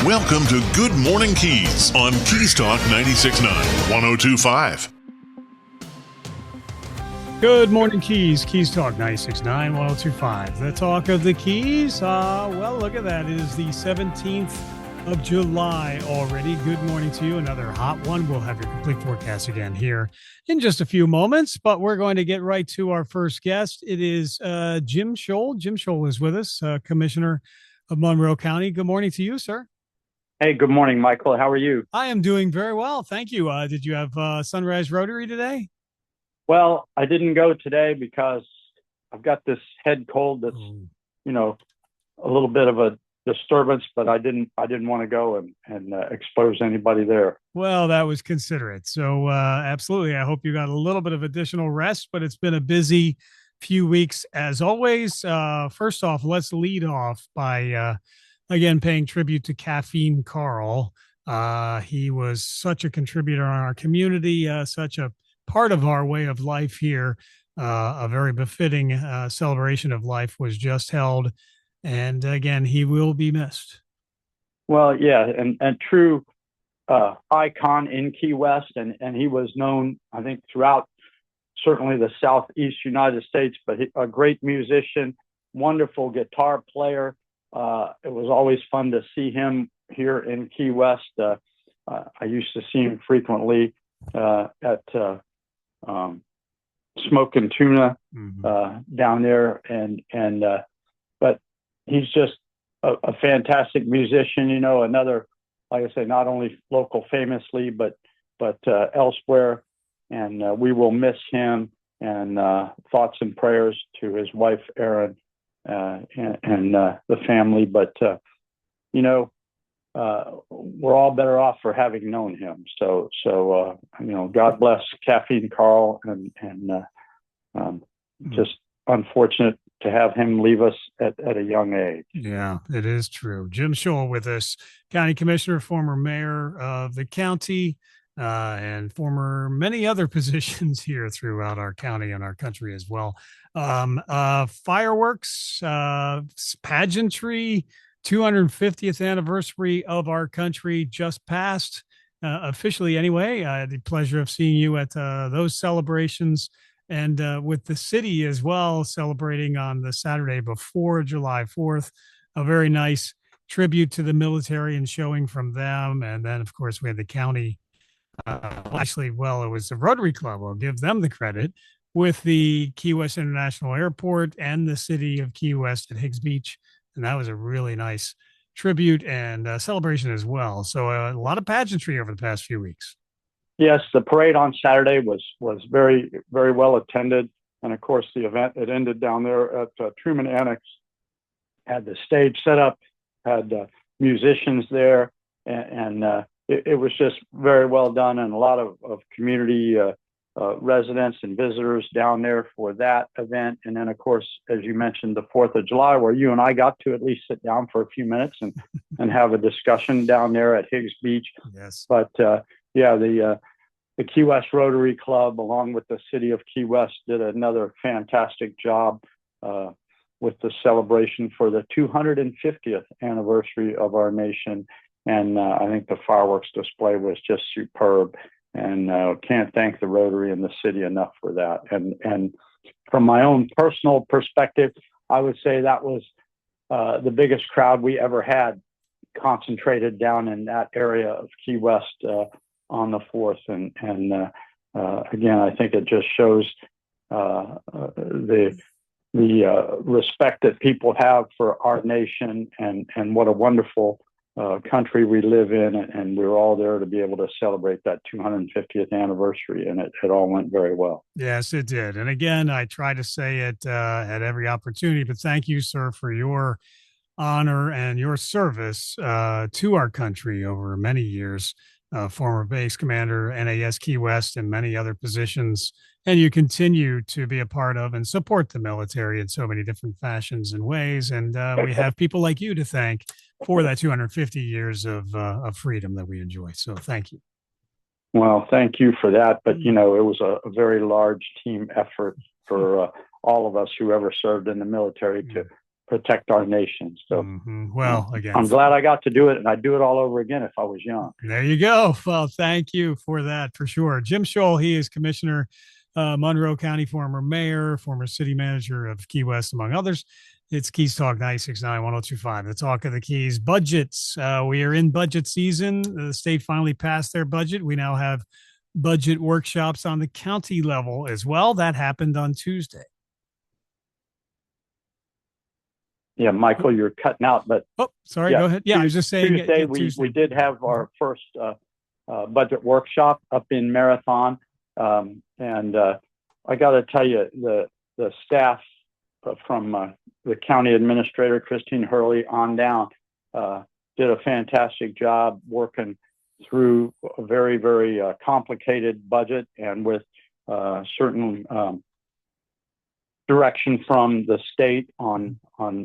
Welcome to Good Morning Keys on Keys Talk 96.9, 102.5. Good morning, Keys. Keys Talk 96.9, 102.5. The talk of the Keys. Well, look at that. It is the 17th of July already. Good morning to you. Another hot one. We'll have your complete forecast again here in just a few moments, but we're going to get right to our first guest. It is Jim Scholl. Jim Scholl is with us, Commissioner of Monroe County. Good morning to you, sir. Hey, good morning, Michael. How are you? I am doing very well. Thank you. Did you have Sunrise Rotary today? Well, I didn't go today because I've got this head cold that's, a little bit of a disturbance, but I didn't want to go and expose anybody there. Well, that was considerate. So absolutely. I hope you got a little bit of additional rest, but it's been a busy few weeks as always. First off, let's lead off by, again, paying tribute to Caffeine Carl. He was such a contributor on our community, such a part of our way of life here. A very befitting celebration of life was just held. And again, he will be missed. Well, yeah, and true icon in Key West. And he was known, I think, throughout certainly the Southeast United States, but a great musician, wonderful guitar player. It was always fun to see him here in Key West. I used to see him frequently at Smoking Tuna down there, but he's just a fantastic musician. Another, like I say, not only local famously, but elsewhere, and we will miss him. And thoughts and prayers to his wife Erin and the family. But we're all better off for having known him. So God bless Caffeine Carl, and just unfortunate to have him leave us at a young age. Yeah, it is true. Jim Scholl with us, County Commissioner, former mayor of the county, and former many other positions here throughout our county and our country as well. Fireworks, pageantry, 250th anniversary of our country just passed, officially anyway. I had the pleasure of seeing you at those celebrations, and with the city as well, celebrating on the Saturday before July 4th, a very nice tribute to the military and showing from them. And then, of course, we had the county. It was the Rotary Club. I'll give them the credit, with the Key West International Airport and the city of Key West at Higgs Beach. And that was a really nice tribute and celebration as well. So a lot of pageantry over the past few weeks. Yes, the parade on Saturday was very, very well attended. And of course, the event that ended down there at Truman Annex had the stage set up, had musicians there, and it was just very well done, and a lot of community residents and visitors down there for that event. And then, of course, as you mentioned, the 4th of July, where you and I got to at least sit down for a few minutes and have a discussion down there at Higgs Beach. Yes. But the Key West Rotary Club, along with the city of Key West, did another fantastic job with the celebration for the 250th anniversary of our nation. And I think the fireworks display was just superb. And can't thank the Rotary and the city enough for that. And from my own personal perspective, I would say that was the biggest crowd we ever had concentrated down in that area of Key West on the 4th. And again, I think it just shows the respect that people have for our nation, and what a wonderful country we live in, and we were all there to be able to celebrate that 250th anniversary, and it all went very well. Yes, it did. And again, I try to say it at every opportunity, but thank you, sir, for your honor and your service to our country over many years. Former base commander, NAS Key West, and many other positions. And you continue to be a part of and support the military in so many different fashions and ways. And we have people like you to thank for that 250 years of freedom that we enjoy. So thank you. Well, thank you for that. But, it was a very large team effort for all of us who ever served in the military to protect our nation. So, well, again, I'm glad I got to do it, and I'd do it all over again if I was young. There you go. Well, thank you for that for sure. Jim Scholl, he is Commissioner, Monroe County, former mayor, former city manager of Key West, among others. It's Keys Talk 96.9, 102.5, the talk of the Keys. Budgets. We are in budget season. The state finally passed their budget. We now have budget workshops on the county level as well. That happened on Tuesday. Yeah, Michael, you're cutting out, but sorry, go ahead. Yeah, I was just saying Tuesday we did have our first budget workshop up in Marathon, and I got to tell you, the staff from the county administrator Christine Hurley on down did a fantastic job working through a very, very complicated budget, and with certain direction from the state on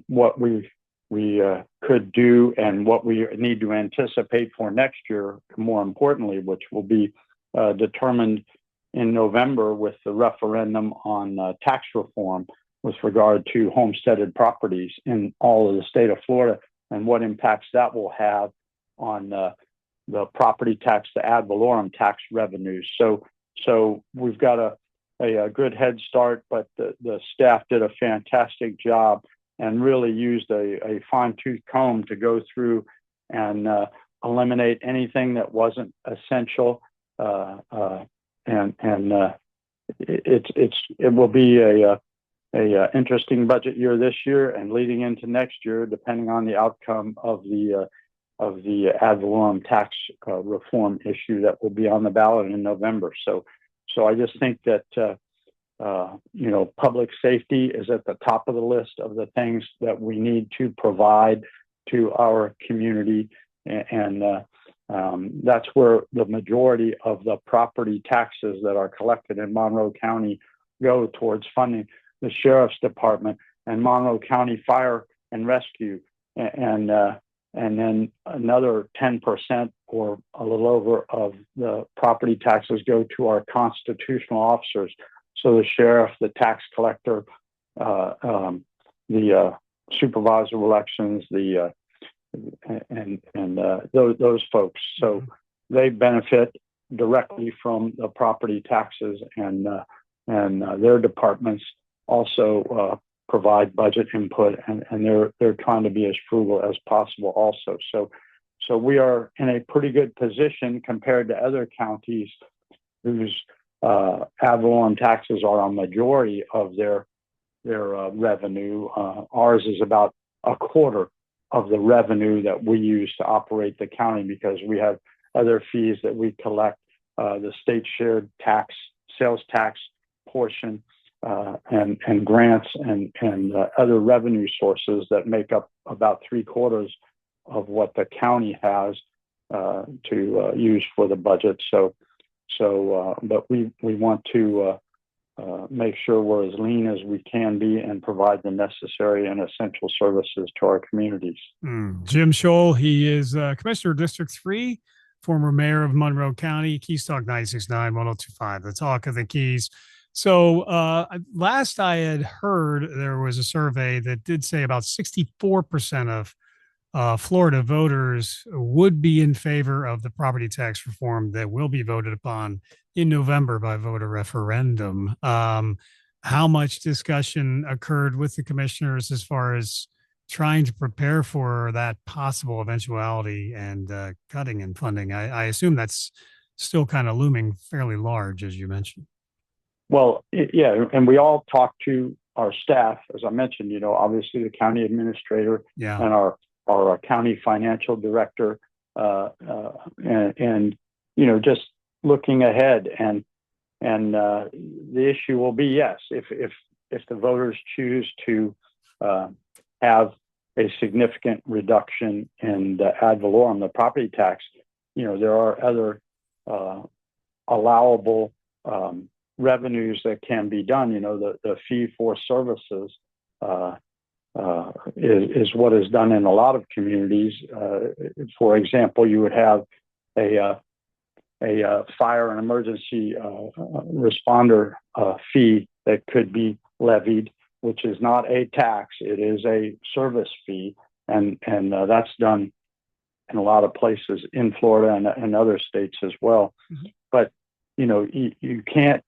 what we could do and what we need to anticipate for next year, more importantly, which will be determined in November with the referendum on tax reform with regard to homesteaded properties in all of the state of Florida, and what impacts that will have on the property tax, the ad valorem tax revenues. So we've got a good head start, but the staff did a fantastic job and really used a fine-tooth comb to go through and eliminate anything that wasn't essential. It will be a interesting budget year this year and leading into next year, depending on the outcome of the ad valorem tax reform issue that will be on the ballot in November. So I just think that, public safety is at the top of the list of the things that we need to provide to our community. And that's where the majority of the property taxes that are collected in Monroe County go towards funding the Sheriff's Department and Monroe County Fire and Rescue. And then another 10% or a little over of the property taxes go to our constitutional officers. So the sheriff, the tax collector, the supervisor of elections, those folks. So they benefit directly from the property taxes, and their departments also provide budget input, and they're trying to be as frugal as possible also. So we are in a pretty good position compared to other counties whose ad valorem taxes are a majority of their revenue. Ours is about a quarter of the revenue that we use to operate the county, because we have other fees that we collect, the state shared tax, sales tax portion, and grants and other revenue sources that make up about 3/4 of what the county has to use for the budget. But we want to make sure we're as lean as we can be and provide the necessary and essential services to our communities. Jim Scholl, he is Commissioner of District 3, former mayor of Monroe County. Keys Talk 96.9, 102.5, the talk of the Keys. So last I had heard, there was a survey that did say about 64% of Florida voters would be in favor of the property tax reform that will be voted upon in November by voter referendum. How much discussion occurred with the commissioners as far as trying to prepare for that possible eventuality and cutting in funding? I assume that's still kind of looming fairly large, as you mentioned. Well, yeah, and we all talk to our staff, as I mentioned, obviously the county administrator and our county financial director, and just looking ahead, and the issue will be, yes, if the voters choose to have a significant reduction in the ad valorem, the property tax, there are other allowable revenues that can be done. The fee for services is what is done in a lot of communities. For example, you would have a fire and emergency responder fee that could be levied which is not a tax. It is a service fee, and that's done in a lot of places in Florida and other states as well. Mm-hmm. But you can't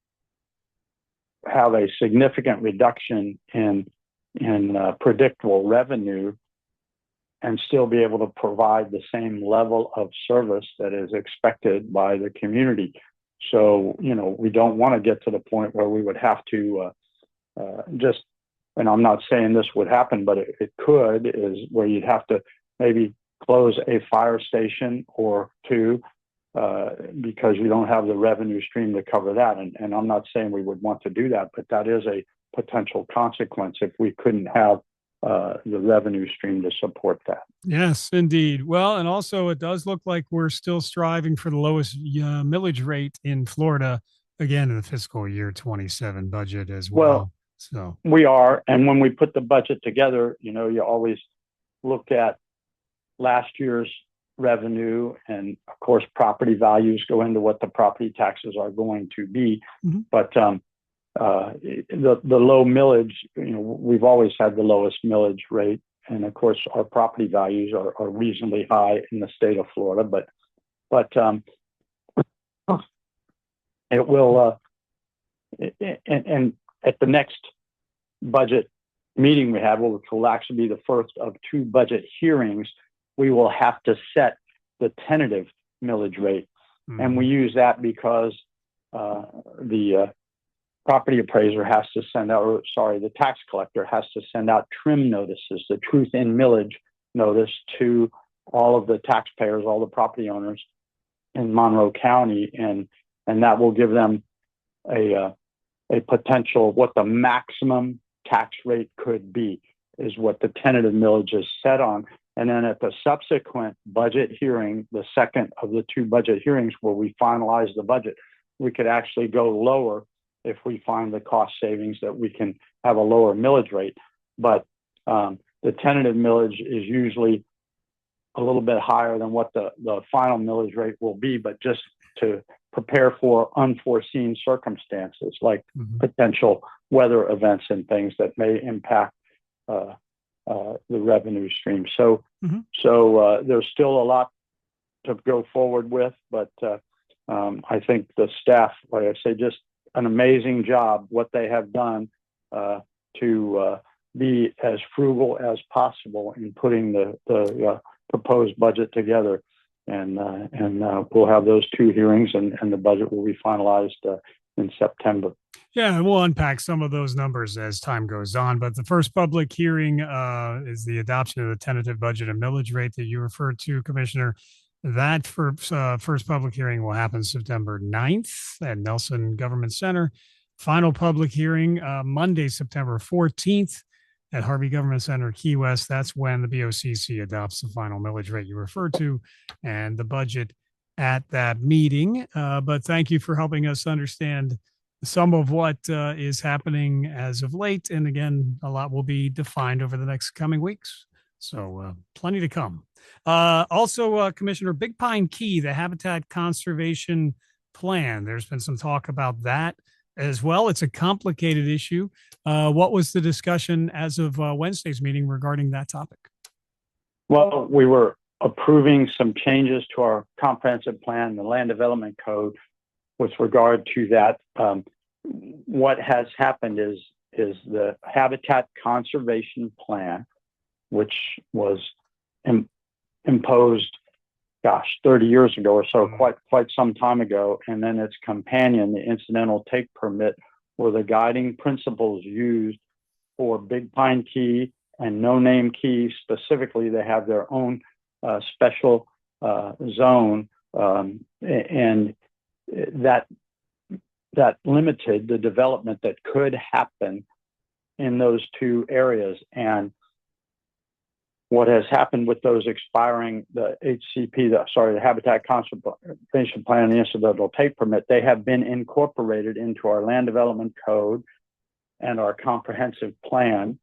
have a significant reduction in predictable revenue and still be able to provide the same level of service that is expected by the community. So, we don't want to get to the point where we would have to just, and I'm not saying this would happen, but it could, is where you'd have to maybe close a fire station or two because you don't have the revenue stream to cover that. And I'm not saying we would want to do that, but that is a potential consequence if we couldn't have the revenue stream to support that. Yes, indeed. Well, and also it does look like we're still striving for the lowest millage rate in Florida, again, in the fiscal year 27 budget as well. So we are. And when we put the budget together, you always look at last year's revenue, and of course, property values go into what the property taxes are going to be. Mm-hmm. But the low millage, we've always had the lowest millage rate, and of course our property values are reasonably high in the state of Florida. But it will, and at the next budget meeting we have, which will actually be the first of two budget hearings, we will have to set the tentative millage rate, and we use that because the property appraiser has to send out, the tax collector has to send out trim notices, the truth in millage notice, to all of the taxpayers, all the property owners in Monroe County, and that will give them a potential what the maximum tax rate could be, is what the tentative millage is set on. And then at the subsequent budget hearing, the second of the two budget hearings where we finalize the budget, we could actually go lower if we find the cost savings that we can have a lower millage rate. But the tentative millage is usually a little bit higher than what the final millage rate will be, but just to prepare for unforeseen circumstances like potential weather events and things that may impact the revenue stream. So there's still a lot to go forward with, but I think the staff, like I say, just an amazing job what they have done to be as frugal as possible in putting the proposed budget together. And we'll have those two hearings, and the budget will be finalized in September. Yeah, and we'll unpack some of those numbers as time goes on. But the first public hearing is the adoption of the tentative budget and millage rate that you referred to, Commissioner. That first public hearing will happen September 9th at Nelson Government Center. Final public hearing Monday, September 14th at Harvey Government Center, Key West. That's when the BOCC adopts the final millage rate you referred to and the budget at that meeting. But thank you for helping us understand some of what is happening as of late. And again, a lot will be defined over the next coming weeks. So plenty to come. Also, Commissioner, Big Pine Key, the Habitat Conservation Plan. There's been some talk about that as well. It's a complicated issue. What was the discussion as of Wednesday's meeting regarding that topic? Well, we were approving some changes to our comprehensive plan, the land development code, with regard to that. What has happened is the Habitat Conservation Plan, which was imposed, 30 years ago or so, quite some time ago, and then its companion, the incidental take permit, were the guiding principles used for Big Pine Key and No Name Key. Specifically, they have their own special zone, and that limited the development that could happen in those two areas. And what has happened with those expiring, the HCP, the Habitat Conservation Plan and the incidental take permit, they have been incorporated into our land development code and our comprehensive plan,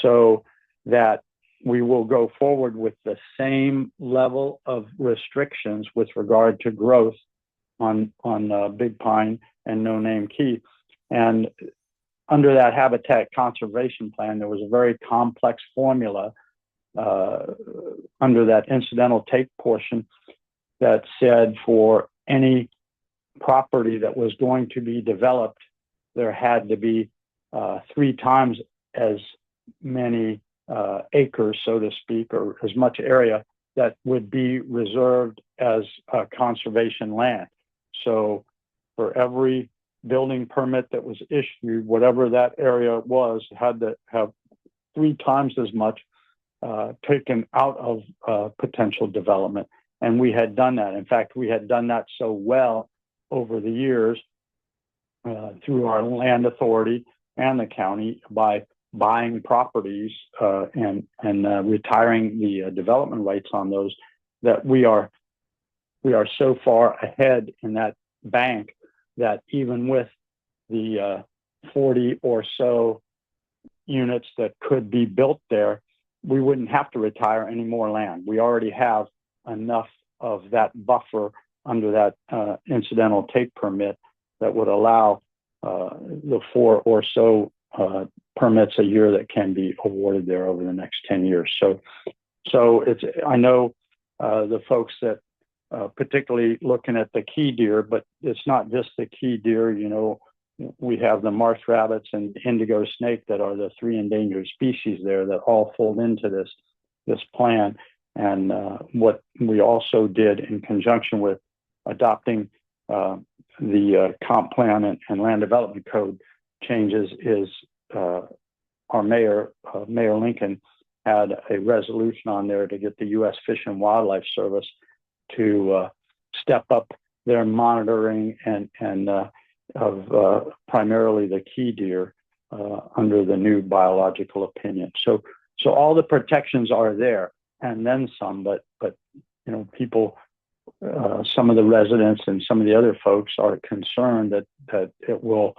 so that we will go forward with the same level of restrictions with regard to growth on Big Pine and No Name Key. And under that habitat conservation plan, there was a very complex formula under that incidental take portion that said for any property that was going to be developed, there had to be 3 times as many acres, so to speak, or as much area that would be reserved as conservation land. So for every building permit that was issued, whatever that area was, had to have 3 times as much taken out of potential development. And we had done that. In fact, we had done that so well over the years through our land authority and the county by buying properties and retiring the development rights on those, that we are so far ahead in that bank that even with the 40 or so units that could be built there, we wouldn't have to retire any more land. We already have enough of that buffer under that incidental take permit that would allow the 4 or so permits a year that can be awarded there over the next 10 years. So it's, I know the folks that particularly looking at the key deer, but it's not just the key deer. You know, we have the marsh rabbits and indigo snake that are the 3 endangered species there that all fold into this plan. And what we also did in conjunction with adopting the comp plan and land development code changes is our mayor, Mayor Lincoln, had a resolution on there to get the U.S. Fish and Wildlife Service to step up their monitoring and of primarily the key deer under the new biological opinion. So all the protections are there and then some, but you know, people, some of the residents and some of the other folks are concerned that it will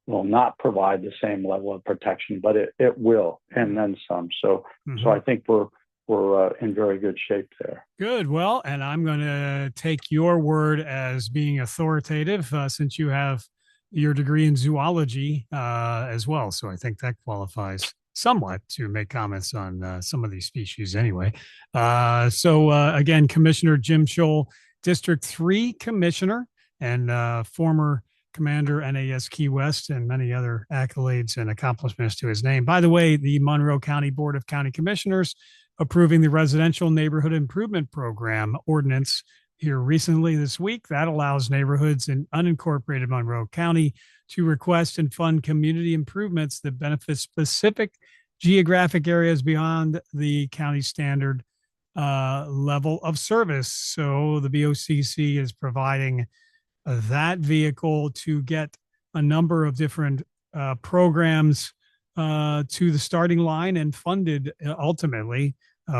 not provide the same level of protection, but it will, and then some. So I think we're in very good shape there. Good. Well, and I'm going to take your word as being authoritative since you have your degree in zoology as well. So I think that qualifies somewhat to make comments on some of these species anyway. So again, Commissioner Jim Scholl, District 3 Commissioner and former Commander NAS Key West, and many other accolades and accomplishments to his name. By the way, the Monroe County Board of County Commissioners approving the Residential Neighborhood Improvement Program ordinance here recently this week. That allows neighborhoods in unincorporated Monroe County to request and fund community improvements that benefit specific geographic areas beyond the county standard level of service. So the BOCC is providing that vehicle to get a number of different programs to the starting line and funded ultimately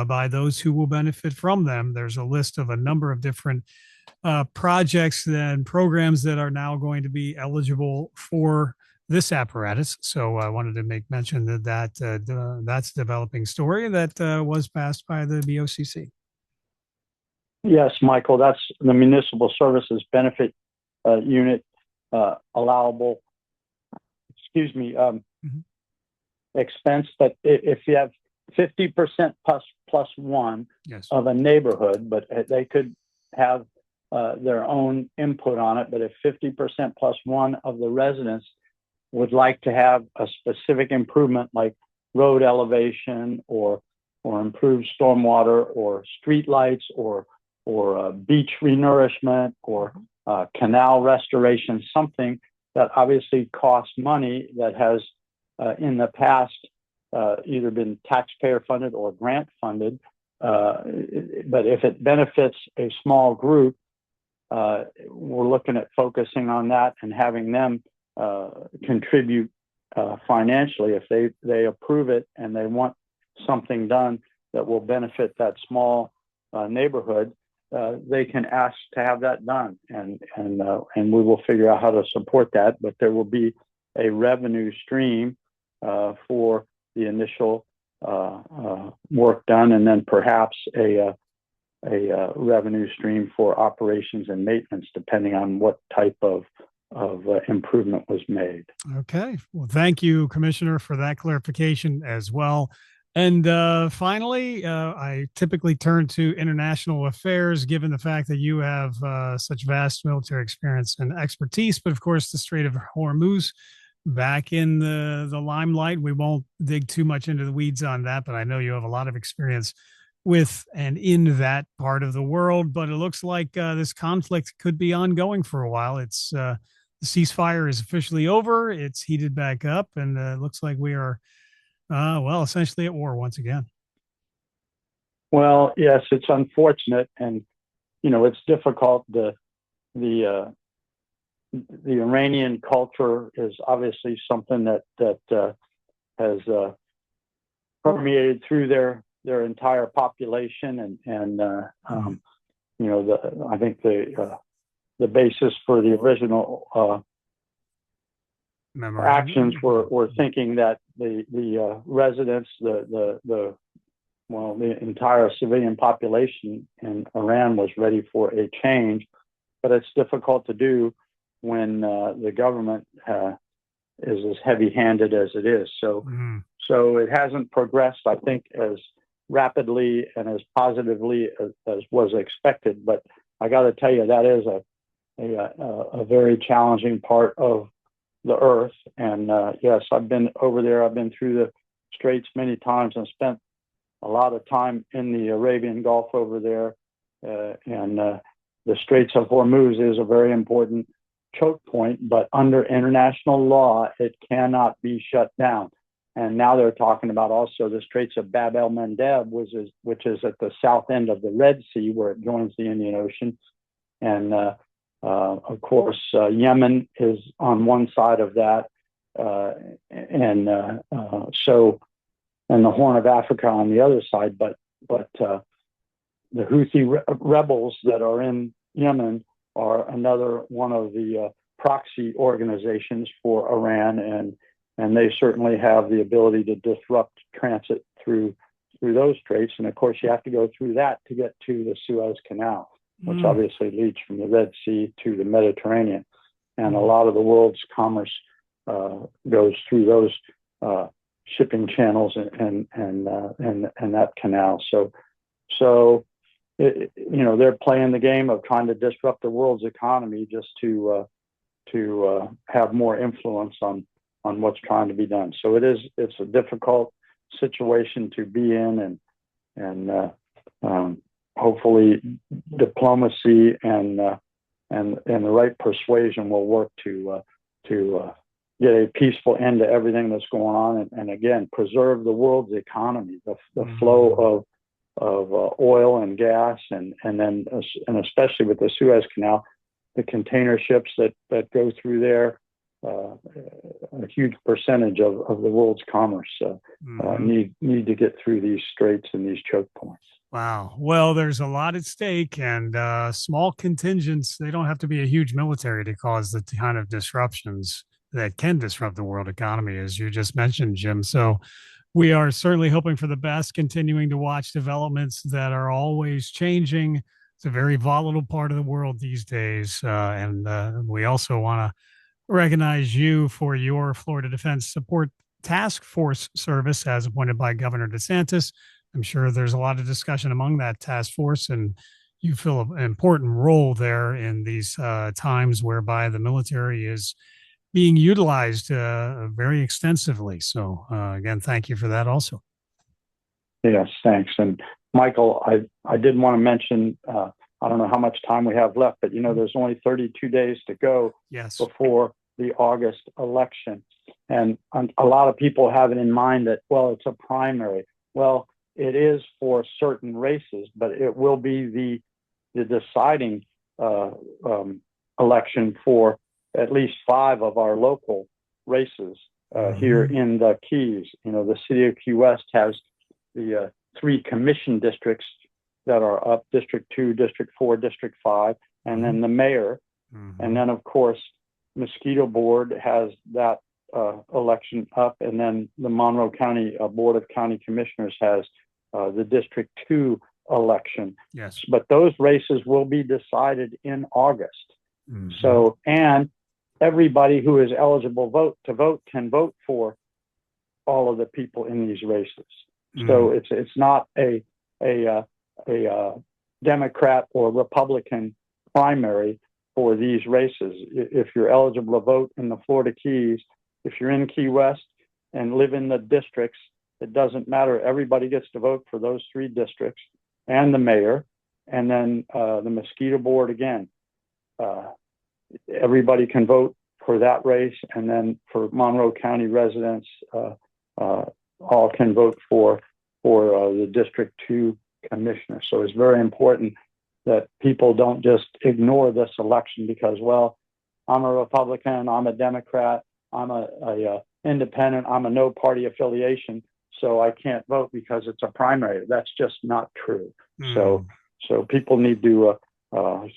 by those who will benefit from them. There's a list of a number of different projects and programs that are now going to be eligible for this apparatus. So I wanted to make mention that's a developing story that was passed by the BOCC. Yes, Michael, that's the Municipal Services Benefit Unit allowable, expense. But if you have 50% plus one of a neighborhood, but they could have their own input on it. But if 50% plus one of the residents would like to have a specific improvement like road elevation or improved stormwater or street lights or beach renourishment or canal restoration, something that obviously costs money that has in the past either been taxpayer funded or grant funded. But if it benefits a small group, we're looking at focusing on that and having them contribute financially. If they approve it and they want something done that will benefit that small neighborhood, they can ask to have that done, and we will figure out how to support that. But there will be a revenue stream for the initial work done, and then perhaps a revenue stream for operations and maintenance, depending on what type of improvement was made. Okay. Well, thank you, Commissioner, for that clarification as well. And finally, I typically turn to international affairs, given the fact that you have such vast military experience and expertise. But of course, the Strait of Hormuz back in the limelight. We won't dig too much into the weeds on that, but I know you have a lot of experience with and in that part of the world. But it looks like this conflict could be ongoing for a while. It's the ceasefire is officially over. It's heated back up, and it looks like we are, essentially at war once again. Well, yes, it's unfortunate, and it's difficult. The Iranian culture is obviously something that has permeated through their entire population, and I think the basis for the original actions were thinking that the residents, the entire civilian population in Iran was ready for a change, but it's difficult to do when the government is as heavy-handed as it is. So it hasn't progressed, I think, as rapidly and as positively as was expected. But I got to tell you, that is a very challenging part of the earth. And yes, I've been over there. I've been through the Straits many times and spent a lot of time in the Arabian Gulf over there. And the Straits of Hormuz is a very important choke point, but under international law, it cannot be shut down. And now they're talking about also the Straits of Bab el-Mandeb, which is at the south end of the Red Sea, where it joins the Indian Ocean. And of course, Yemen is on one side of that, and the Horn of Africa on the other side. But the Houthi rebels that are in Yemen are another one of the proxy organizations for Iran, and they certainly have the ability to disrupt transit through those straits. And of course, you have to go through that to get to the Suez Canal, which obviously leads from the Red Sea to the Mediterranean. And a lot of the world's commerce goes through those shipping channels and that canal. So they're playing the game of trying to disrupt the world's economy just to have more influence on what's trying to be done. So it's a difficult situation to be in, and hopefully diplomacy and the right persuasion will work to get a peaceful end to everything that's going on, and again preserve the world's economy, the flow of oil and gas, and especially with the Suez Canal, the container ships that go through there. A huge percentage of the world's commerce need to get through these straits and these choke points. Wow. Well, there's a lot at stake, and small contingents, they don't have to be a huge military to cause the kind of disruptions that can disrupt the world economy, as you just mentioned, Jim. So we are certainly hoping for the best, continuing to watch developments that are always changing. It's a very volatile part of the world these days. And we also want to recognize you for your Florida Defense Support Task Force service as appointed by Governor DeSantis. I'm sure there's a lot of discussion among that task force, and you fill an important role there in these times whereby the military is being utilized very extensively. So again, thank you for that also. Yes, thanks. And Michael, I did want to mention, I don't know how much time we have left, but there's only 32 days to go before the August election. And a lot of people have it in mind that, well, it's a primary. Well, it is for certain races, but it will be the deciding election for at least 5 of our local races here in the Keys. The city of Key West has the 3 commission districts that are up: District 2, District 4, District 5, and then the mayor. And then, of course, Mosquito Board has that election up, and then the Monroe County Board of County Commissioners has the District 2 election. Yes. But those races will be decided in August. So, and everybody who is eligible to vote can vote for all of the people in these races. So it's not a Democrat or Republican primary for these races. If you're eligible to vote in the Florida Keys, if you're in Key West and live in the districts, it doesn't matter. Everybody gets to vote for those 3 districts and the mayor, and then the mosquito board again. Everybody can vote for that race, and then for Monroe County residents, all can vote for the District 2 commissioner. So it's very important that people don't just ignore this election because, well, I'm a Republican, I'm a Democrat, I'm a independent, I'm a no party affiliation, so I can't vote because it's a primary. That's just not true. So people need to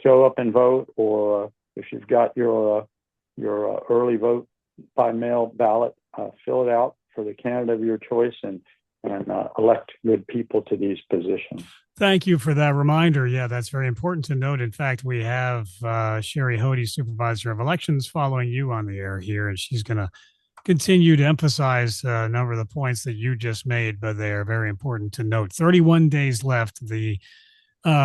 show up and vote, or if you've got your early vote by mail ballot, fill it out for the candidate of your choice and elect good people to these positions. Thank you for that reminder. Yeah, that's very important to note. In fact, we have Sheri, Hodies, Supervisor of Elections, following you on the air here, and she's going to continue to emphasize a number of the points that you just made, but they are very important to note. 31 days left. The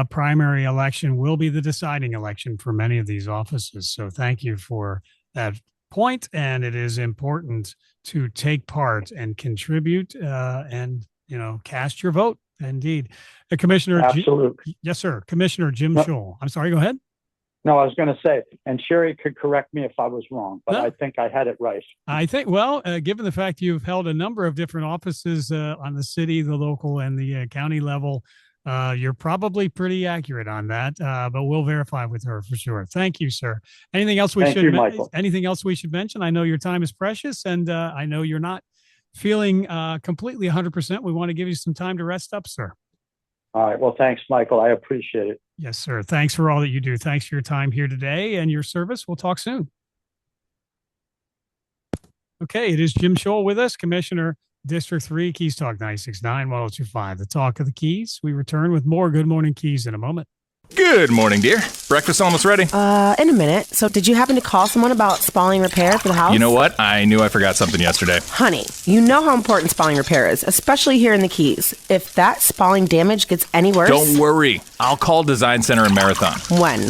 primary election will be the deciding election for many of these offices. So thank you for that point. And it is important to take part and contribute and, cast your vote. Indeed. Commissioner. Absolutely. Yes, sir. Commissioner Jim Scholl. I'm sorry, go ahead. No, I was going to say, and Sheri could correct me if I was wrong, but I think I had it right. I think, well, given the fact you've held a number of different offices on the city, the local, and the county level, you're probably pretty accurate on that, but we'll verify with her for sure. Thank you, sir. Anything else anything else we should mention? I know your time is precious, and I know you're not feeling completely 100%. We want to give you some time to rest up, sir. All right. Well, thanks, Michael. I appreciate it. Yes, sir. Thanks for all that you do. Thanks for your time here today and your service. We'll talk soon. Okay, it is Jim Scholl with us, Commissioner, District 3, Keys Talk 96.9, 102.5, the talk of the Keys. We return with more Good Morning Keys in a moment. Good morning, dear. Breakfast almost ready? In a minute. So did you happen to call someone about spalling repair for the house? You know what? I knew I forgot something yesterday. Honey, you know how important spalling repair is, especially here in the Keys. If that spalling damage gets any worse... Don't worry. I'll call Design Center in Marathon. When?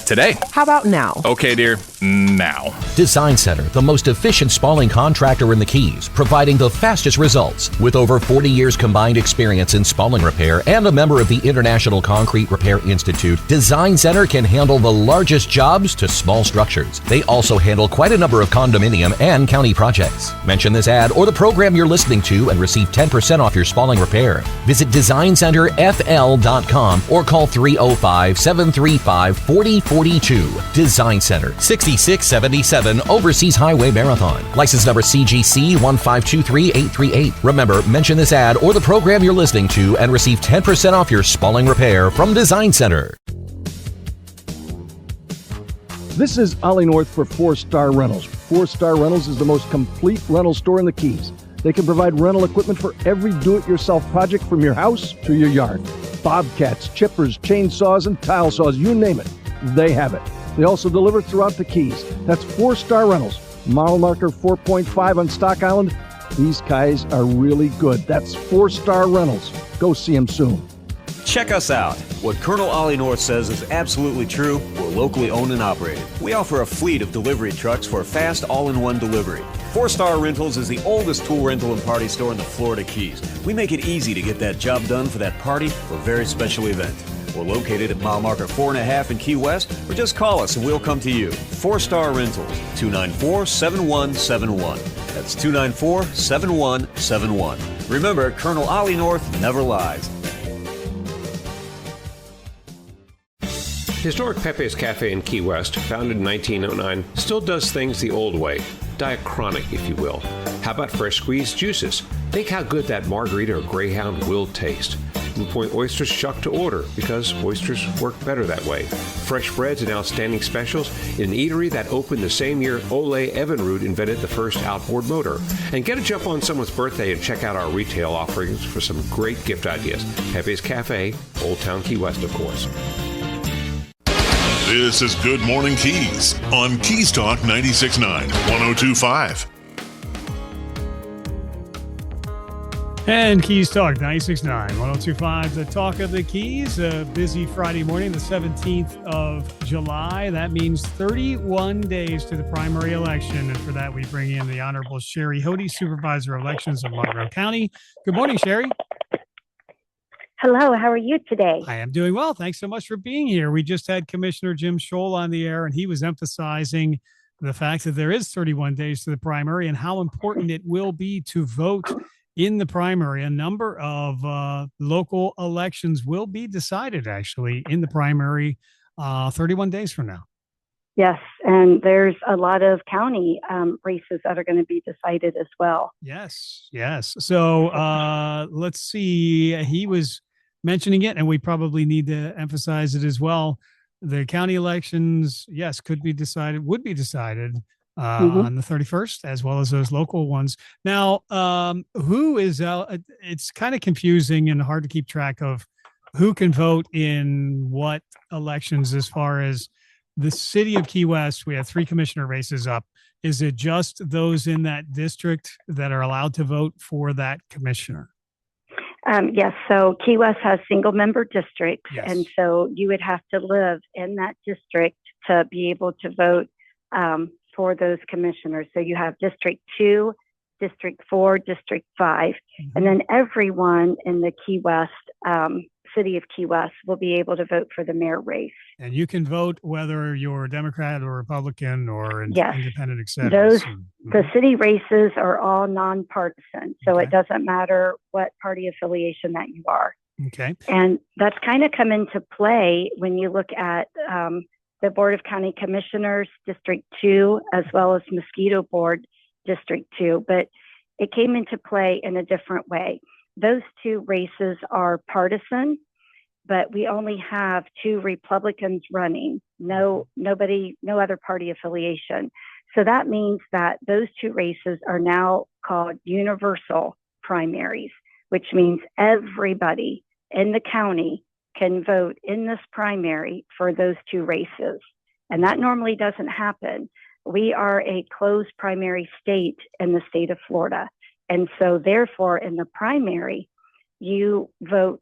Today. How about now? Okay, dear. Now. Design Center, the most efficient spalling contractor in the Keys, providing the fastest results. With over 40 years combined experience in spalling repair and a member of the International Concrete Repair Institute, Design Center can handle the largest jobs to small structures. They also handle quite a number of condominium and county projects. Mention this ad or the program you're listening to and receive 10% off your spalling repair. Visit DesignCenterFL.com or call 305-735-4042. Design Center, 6677 Overseas Highway Marathon. License number CGC 1523838. Remember, mention this ad or the program you're listening to and receive 10% off your spalling repair from Design Center. This is Ollie North for 4-Star Rentals. 4-Star Rentals is the most complete rental store in the Keys. They can provide rental equipment for every do-it-yourself project from your house to your yard. Bobcats, chippers, chainsaws, and tile saws, you name it, they have it. They also deliver throughout the Keys. That's 4-Star Rentals. Model marker 4.5 on Stock Island. These guys are really good. That's 4-Star Rentals. Go see them soon. Check us out. What Colonel Ollie North says is absolutely true. We're locally owned and operated. We offer a fleet of delivery trucks for fast all-in-one delivery. 4-Star Rentals is the oldest tool rental and party store in the Florida Keys. We make it easy to get that job done for that party or very special event. We're located at mile marker 4.5 in Key West, or just call us and we'll come to you. 4-Star Rentals, 294-7171. That's 294-7171. Remember, Colonel Ollie North never lies. Historic Pepe's Cafe in Key West, founded in 1909, still does things the old way. Diachronic, if you will. How about fresh squeezed juices? Think how good that margarita or Greyhound will taste. Blue Point oysters shucked to order because oysters work better that way. Fresh breads and outstanding specials in an eatery that opened the same year Ole Evinrude invented the first outboard motor. And get a jump on someone's birthday and check out our retail offerings for some great gift ideas. Pepe's Cafe, Old Town Key West, of course. This is Good Morning Keys on Keys Talk 96.9, 102.5. And Keys Talk 96.9, 102.5, the talk of the Keys. A busy Friday morning, the 17th of July. That means 31 days to the primary election. And for that, we bring in the Honorable Sheri Hodies, Supervisor of Elections of Monroe County. Good morning, Sheri. Hello, how are you today? I am doing well. Thanks so much for being here. We just had Commissioner Jim Scholl on the air, and he was emphasizing the fact that there is 31 days to the primary and how important it will be to vote in the primary. A number of local elections will be decided actually in the primary 31 days from now. Yes, and there's a lot of county races that are going to be decided as well. Yes. So let's see. He was mentioning it, and we probably need to emphasize it as well. The county elections, yes, would be decided on the 31st, as well as those local ones. Now, who is out? It's kind of confusing and hard to keep track of who can vote in what elections. As far as the city of Key West, we have 3 commissioner races up. Is it just those in that district that are allowed to vote for that commissioner? Yes, so Key West has single member districts, Yes. and so you would have to live in that district to be able to vote for those commissioners. So you have District 2, District 4, District 5, and then everyone in the Key West, city of Key West, will be able to vote for the mayor race. And you can vote whether you're a Democrat or Republican or Yes. independent, et cetera. Those the city races are all nonpartisan, so Okay. it doesn't matter what party affiliation that you are. Okay. And that's kind of come into play when you look at the Board of County Commissioners, District 2, as well as Mosquito Board, District 2. But it came into play in a different way. Those 2 races are partisan, but we only have 2 Republicans running, no other party affiliation. So that means that those 2 races are now called universal primaries, which means everybody in the county can vote in this primary for those 2 races. And that normally doesn't happen. We are a closed primary state in the state of Florida. And so therefore in the primary, you vote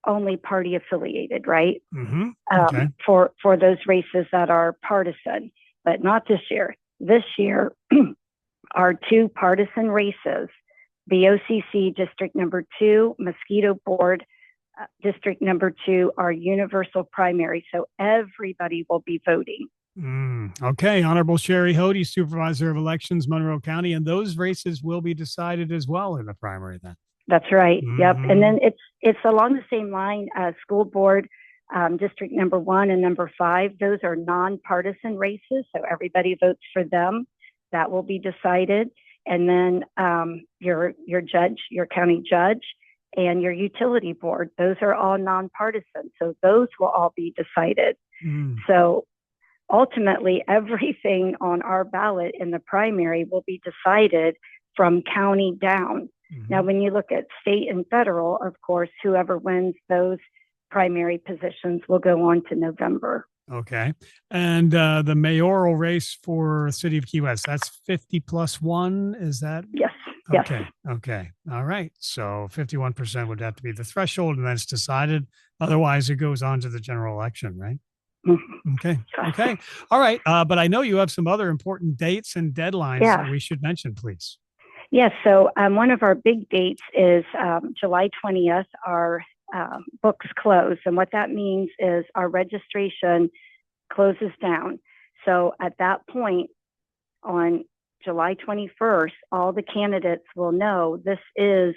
only party affiliated, right? Okay. For those races that are partisan, but not this year. This year, our 2 partisan races, the OCC District Number 2, Mosquito Board District Number 2, are universal primary. So everybody will be voting. Okay. Honorable Sheri Hodies, Supervisor of Elections, Monroe County, and those races will be decided as well in the primary then. That's right. Yep. And then it's along the same line as school board, District Number 1 and Number 5. Those are nonpartisan races, so everybody votes for them. That will be decided. And then your judge, your county judge, and your utility board, those are all nonpartisan. So those will all be decided. So ultimately, everything on our ballot in the primary will be decided from county down. Now, when you look at state and federal, of course, whoever wins those primary positions will go on to November. Okay. And the mayoral race for City of Key West, that's 50 plus 1. Is that? Yes. Okay. Okay. All right. So 51% would have to be the threshold, and then it's decided. Otherwise, it goes on to the general election, right? Okay. Okay. All right. But I know you have some other important dates and deadlines that we should mention, please. Yes. So one of our big dates is July 20th. Our books close. And what that means is our registration closes down. So at that point, on July 21st, all the candidates will know this is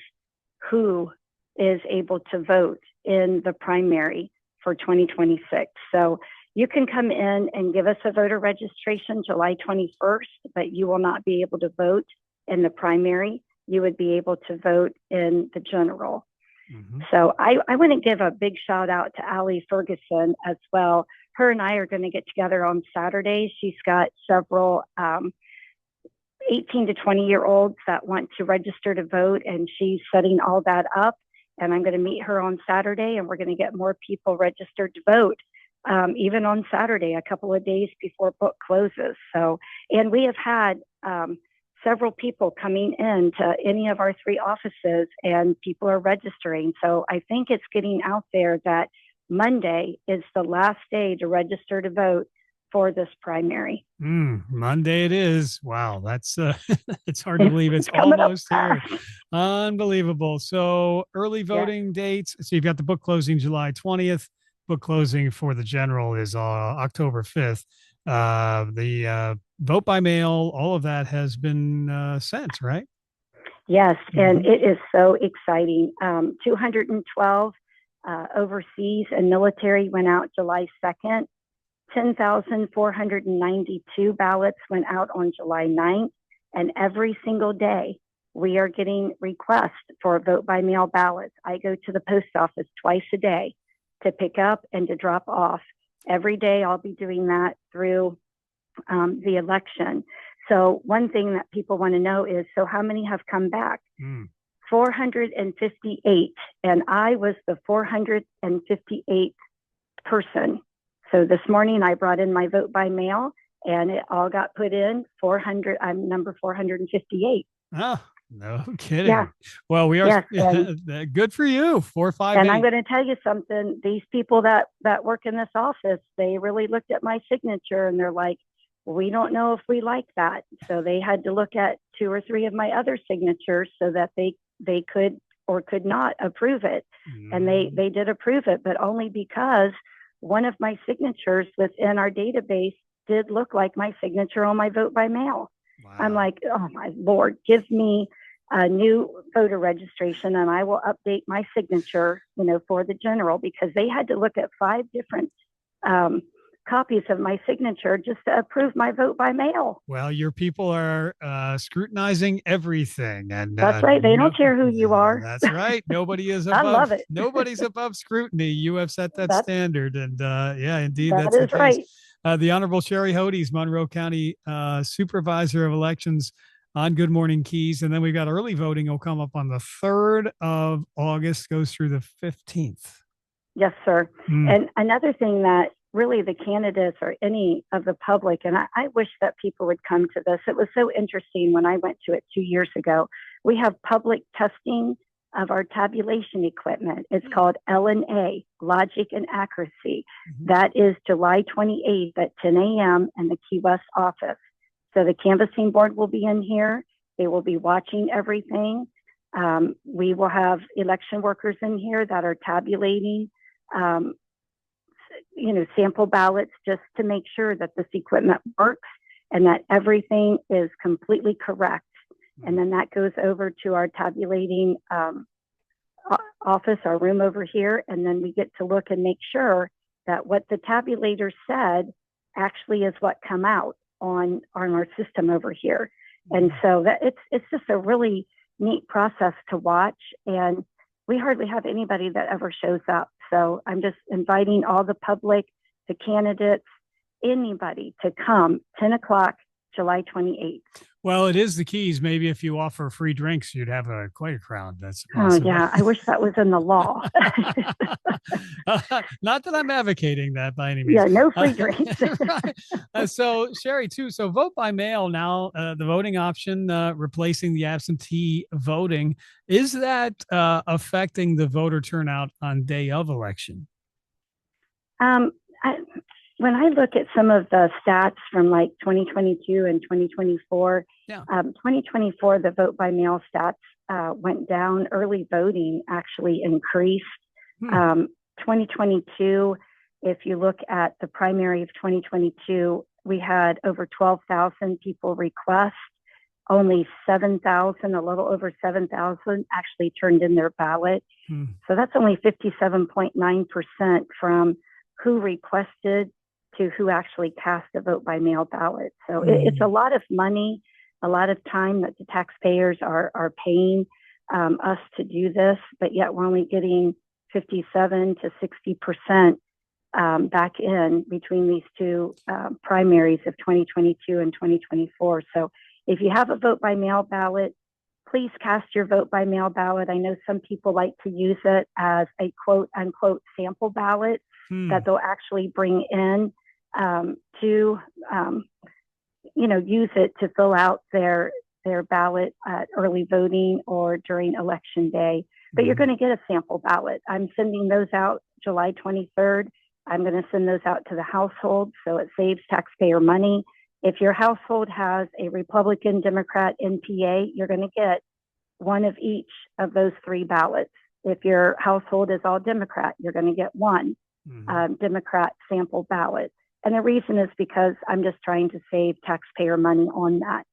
who is able to vote in the primary for 2026. So you can come in and give us a voter registration July 21st, but you will not be able to vote in the primary. You would be able to vote in the general. So I want to give a big shout out to Allie Ferguson as well. Her and I are going to get together on Saturday. She's got several 18 to 20-year-olds that want to register to vote, and she's setting all that up. And I'm going to meet her on Saturday, and we're going to get more people registered to vote. even on Saturday, a couple of days before book closes. So, and we have had several people coming in to any of our 3 offices, and people are registering. So I think it's getting out there that Monday is the last day to register to vote for this primary. Monday it is. Wow, that's it's hard to believe it's coming up almost here. Unbelievable. So early voting dates. So you've got the book closing July 20th. Book closing for the general is October 5th. The vote by mail, all of that has been sent, right? Yes, and it is so exciting. 212 overseas and military went out July 2nd. 10,492 ballots went out on July 9th. And every single day, we are getting requests for vote by mail ballots. I go to the post office twice a day to pick up and to drop off. Every day I'll be doing that through the election. So one thing that people want to know is, so how many have come back? 458. And I was the 458th person. So this morning I brought in my vote by mail and it all got put in 400. I'm number 458. Oh, no kidding. Yeah. Well, we are Yes, good for you. 458. And I'm going to tell you something. These people that work in this office, they really looked at my signature and they're like, we don't know if we like that. So they had to look at 2 or 3 of my other signatures so that they could or could not approve it. And they did approve it, but only because one of my signatures within our database did look like my signature on my vote by mail. Wow. I'm like, oh my Lord, give me a new voter registration and I will update my signature, for the general, because they had to look at 5 different copies of my signature just to approve my vote by mail. Well, your people are scrutinizing everything, and that's right. They don't care who you are. That's right. Nobody is above. I love it. Nobody's above scrutiny. You have set that standard, and yeah, indeed, that that's is the case. Right. The Honorable Sheri Hodies, Monroe County Supervisor of Elections, on Good Morning Keys, and then we've got early voting. Will come up on the 3rd of August, goes through the 15th. Yes, sir. And another thing that really the candidates or any of the public, and I wish that people would come to this. It was so interesting when I went to it 2 years ago. We have public testing of our tabulation equipment. It's called L&A, Logic and Accuracy. That is July 28th at 10 a.m. in the Key West office. So the canvassing board will be in here. They will be watching everything. We will have election workers in here that are tabulating sample ballots just to make sure that this equipment works and that everything is completely correct. And then that goes over to our tabulating office, our room over here. And then we get to look and make sure that what the tabulator said actually is what come out on our system over here. And so that it's just a really neat process to watch. And we hardly have anybody that ever shows up. So I'm just inviting all the public, the candidates, anybody to come 10 o'clock, July 28th. Well, it is the Keys. Maybe if you offer free drinks, you'd have quite a crowd. That's possible. Oh, yeah. I wish that was in the law. Not that I'm advocating that by any means. Yeah, no free drinks. Right. So, Sheri, too. So vote by mail now, the voting option, replacing the absentee voting. Is that affecting the voter turnout on day of election? When I look at some of the stats from like 2022 and 2024, 2024, the vote by mail stats went down. Early voting actually increased. 2022, if you look at the primary of 2022, we had over 12,000 people request. Only 7,000, a little over 7,000 actually turned in their ballot. So that's only 57.9% from who requested to who actually cast a vote by mail ballot. So it's a lot of money, a lot of time that the taxpayers are paying us to do this, but yet we're only getting 57 to 60% back in between these two primaries of 2022 and 2024. So if you have a vote by mail ballot, please cast your vote by mail ballot. I know some people like to use it as a quote unquote sample ballot. that they'll actually bring in to, use it to fill out their ballot at early voting or during election day. But you're going to get a sample ballot. I'm sending those out July 23rd. I'm going to send those out to the household, so it saves taxpayer money. If your household has a Republican, Democrat, NPA, you're going to get one of each of those 3 ballots. If your household is all Democrat, you're going to get one Democrat sample ballot. And the reason is because I'm just trying to save taxpayer money on that.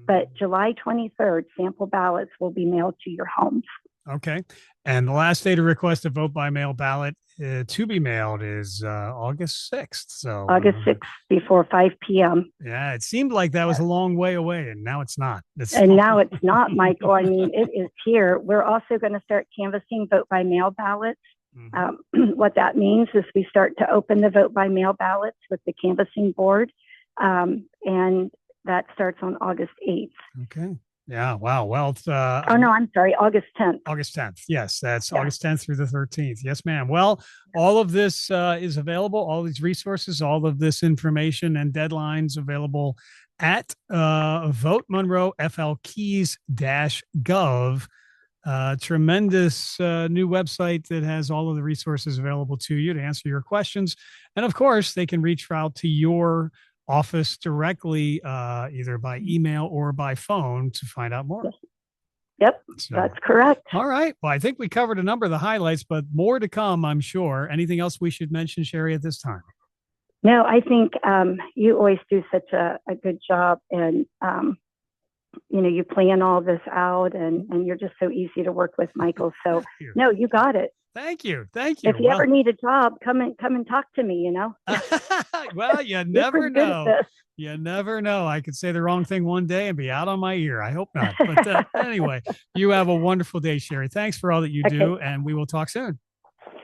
But July 23rd, sample ballots will be mailed to your homes. Okay. And the last day to request a vote by mail ballot to be mailed is August 6th. So August 6th before 5 p.m. Yeah, it seemed like that was a long way away, and now it's not. Now it's not, Michael. I mean, it is here. We're also going to start canvassing vote by mail ballots. What that means is we start to open the vote by mail ballots with the canvassing board, and that starts on August 8th. Okay. Yeah. Wow. Well, I'm sorry. August 10th. August 10th. Yes. That's August 10th through the 13th. Yes, ma'am. Well, all of this is available. All these resources, all of this information and deadlines available at Vote Monroe FLKeys-gov. Tremendous new website that has all of the resources available to you to answer your questions. And of course, they can reach out to your office directly, either by email or by phone to find out more. Yep, so, that's correct. All right. Well, I think we covered a number of the highlights, but more to come, I'm sure. Anything else we should mention, Sheri, at this time? No, I think you always do such a good job, and you plan all this out, and you're just so easy to work with, Michael. So no, you got it. Thank you. Thank you. If you ever need a job, come and talk to me, Well, you never know. You never know. I could say the wrong thing one day and be out on my ear. I hope not. But anyway, you have a wonderful day, Sheri. Thanks for all that you do, and we will talk soon.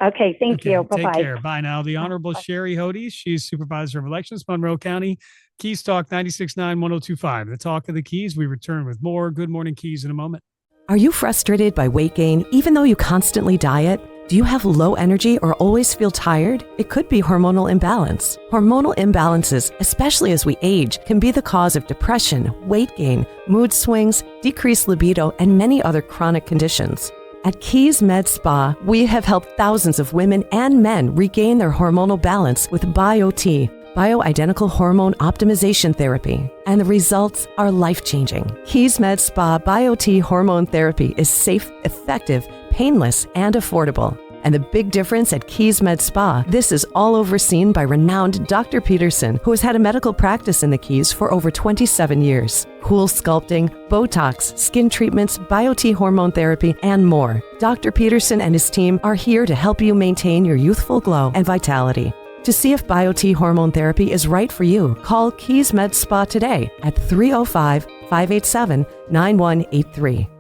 Okay, thank you. Bye-bye. Take care. Bye now. The Honorable Sheri Hodies. She's Supervisor of Elections, Monroe County. Keys Talk 96.9 1025. The Talk of the Keys. We return with more Good Morning Keys in a moment. Are you frustrated by weight gain even though you constantly diet? Do you have low energy or always feel tired? It could be hormonal imbalance. Hormonal imbalances, especially as we age, can be the cause of depression, weight gain, mood swings, decreased libido, and many other chronic conditions. At Keys Med Spa, we have helped thousands of women and men regain their hormonal balance with BioT, bioidentical hormone optimization therapy, and the results are life-changing. Keys Med Spa BioT hormone therapy is safe, effective, painless, and affordable. And the big difference at Keys Med Spa, this is all overseen by renowned Dr. Peterson, who has had a medical practice in the Keys for over 27 years. Cool sculpting, Botox, skin treatments, BioT hormone therapy, and more. Dr. Peterson and his team are here to help you maintain your youthful glow and vitality. To see if BioT hormone therapy is right for you, call Keys Med Spa today at 305-587-9183.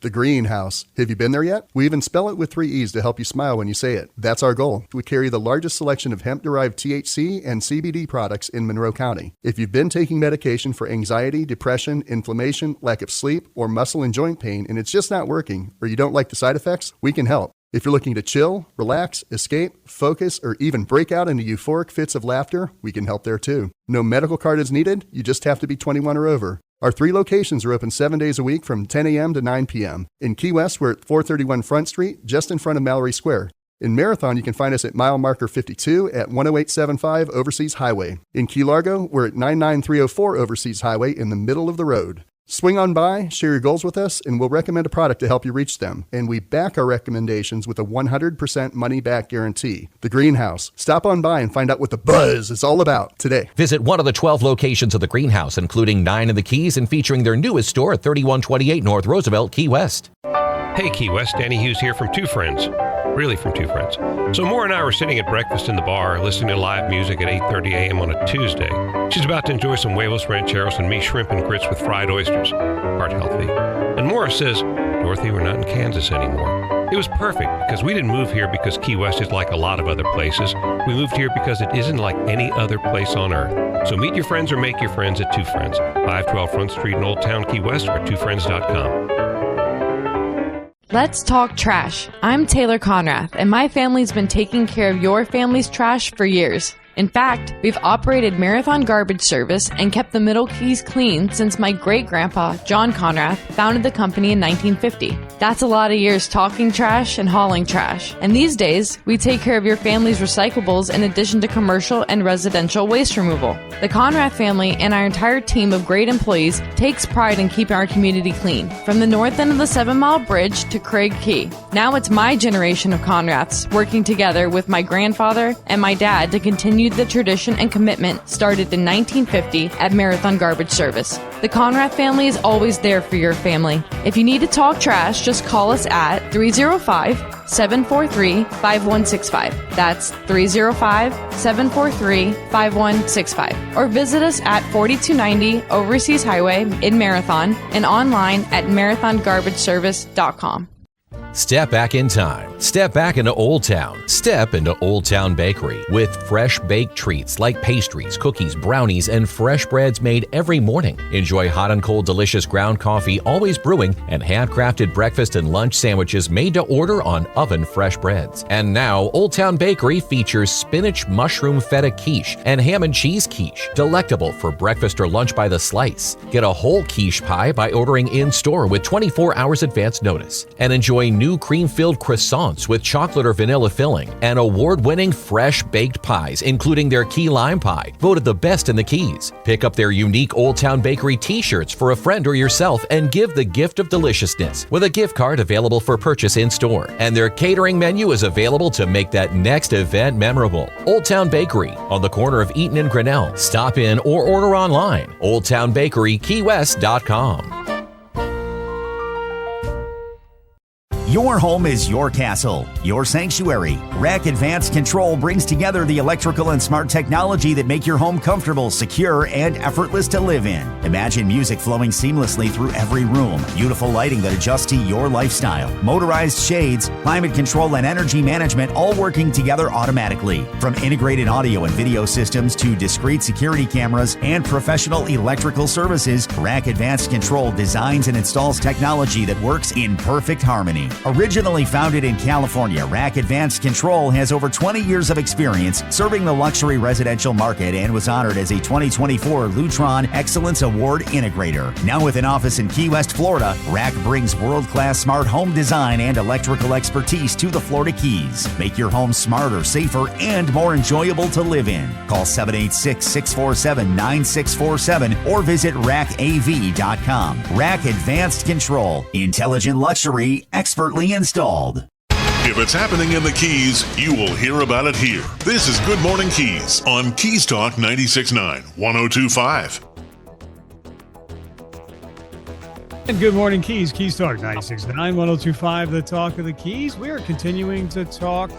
The Greenhouse. Have you been there yet? We even spell it with 3 E's to help you smile when you say it. That's our goal. We carry the largest selection of hemp-derived THC and CBD products in Monroe County. If you've been taking medication for anxiety, depression, inflammation, lack of sleep, or muscle and joint pain, and it's just not working, or you don't like the side effects, we can help. If you're looking to chill, relax, escape, focus, or even break out into euphoric fits of laughter, we can help there too. No medical card is needed. You just have to be 21 or over. Our 3 locations are open 7 days a week from 10 a.m. to 9 p.m. In Key West, we're at 431 Front Street, just in front of Mallory Square. In Marathon, you can find us at mile marker 52 at 10875 Overseas Highway. In Key Largo, we're at 99304 Overseas Highway in the middle of the road. Swing on by, share your goals with us, and we'll recommend a product to help you reach them. And we back our recommendations with a 100% money-back guarantee. The Greenhouse. Stop on by and find out what the buzz is all about today. Visit one of the 12 locations of the Greenhouse, including 9 in the Keys and featuring their newest store at 3128 North Roosevelt, Key West. Hey, Key West, Danny Hughes here from Two Friends. Really from Two Friends. So Maura and I were sitting at breakfast in the bar listening to live music at 8:30 a.m. on a Tuesday. She's about to enjoy some huevos rancheros and me shrimp and grits with fried oysters. Heart healthy. And Maura says, Dorothy, we're not in Kansas anymore. It was perfect because we didn't move here because Key West is like a lot of other places. We moved here because it isn't like any other place on earth. So meet your friends or make your friends at Two Friends. 512 Front Street in Old Town Key West or twofriends.com. Let's talk trash. I'm Taylor Conrath, and my family's been taking care of your family's trash for years. In fact, we've operated Marathon Garbage Service and kept the Middle Keys clean since my great-grandpa, John Conrath, founded the company in 1950. That's a lot of years talking trash and hauling trash. And these days, we take care of your family's recyclables in addition to commercial and residential waste removal. The Conrath family and our entire team of great employees takes pride in keeping our community clean, from the north end of the 7 Mile Bridge to Craig Key. Now it's my generation of Conraths working together with my grandfather and my dad to continue the tradition and commitment started in 1950 at Marathon Garbage Service. The Conrath family is always there for your family. If you need to talk trash, just call us at 305-743-5165. That's 305-743-5165. Or visit us at 4290 Overseas Highway in Marathon and online at marathongarbageservice.com. Step back in time. Step back into Old Town. Step into Old Town Bakery with fresh baked treats like pastries, cookies, brownies, and fresh breads made every morning. Enjoy hot and cold delicious ground coffee always brewing and handcrafted breakfast and lunch sandwiches made to order on oven fresh breads. And now Old Town Bakery features spinach mushroom feta quiche and ham and cheese quiche, delectable for breakfast or lunch by the slice. Get a whole quiche pie by ordering in-store with 24 hours advance notice. And enjoy new cream-filled croissants with chocolate or vanilla filling and award-winning fresh baked pies, including their key lime pie, voted the best in the Keys. Pick up their unique Old Town Bakery t-shirts for a friend or yourself and give the gift of deliciousness with a gift card available for purchase in-store. And their catering menu is available to make that next event memorable. Old Town Bakery on the corner of Eaton and Grinnell. Stop in or order online. OldTownBakeryKeyWest.com. Your home is your castle, your sanctuary. Rack Advanced Control brings together the electrical and smart technology that make your home comfortable, secure, and effortless to live in. Imagine music flowing seamlessly through every room, beautiful lighting that adjusts to your lifestyle, motorized shades, climate control, and energy management all working together automatically. From integrated audio and video systems to discrete security cameras and professional electrical services, Rack Advanced Control designs and installs technology that works in perfect harmony. Originally founded in California, Rack Advanced Control has over 20 years of experience serving the luxury residential market and was honored as a 2024 Lutron Excellence Award Integrator. Now with an office in Key West, Florida, Rack brings world-class smart home design and electrical expertise to the Florida Keys. Make your home smarter, safer, and more enjoyable to live in. Call 786-647-9647 or visit rackav.com. Rack Advanced Control. Intelligent luxury, expertly installed. If it's happening in the Keys, you will hear about it here. This is Good Morning Keys on Keys Talk 96.9, 102.5. And Good Morning Keys, Keys Talk 96.9, 102.5, the talk of the Keys. We are continuing to talk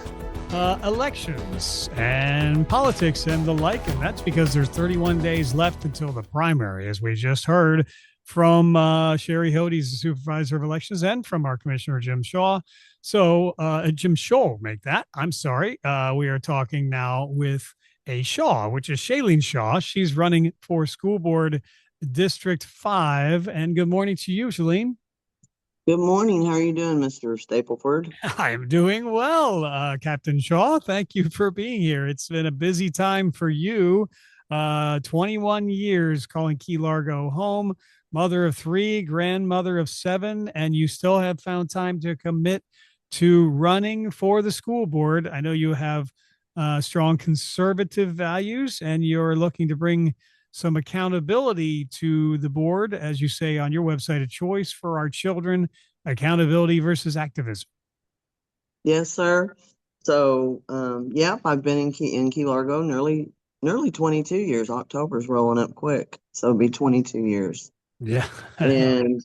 elections and politics and the like, and that's because there's 31 days left until the primary, as we just heard from Sheri, Hodies, the Supervisor of Elections, and from our Commissioner, Jim Shaw. So Jim Scholl, make that. I'm sorry. We are talking now with a Shaw, which is Chelyn Shaw. She's running for School Board District 5. And good morning to you, Chelyn. Good morning. How are you doing, Mr. Stapleford? I'm doing well, Captain Shaw. Thank you for being here. It's been a busy time for you. 21 years calling Key Largo home. Mother of 3, grandmother of 7, and you still have found time to commit to running for the school board. I know you have strong conservative values, and you're looking to bring some accountability to the board, as you say on your website, a choice for our children, accountability versus activism. Yes, sir. So, I've been in Key Largo nearly 22 years. October's rolling up quick, so it'll be 22 years. Yeah. And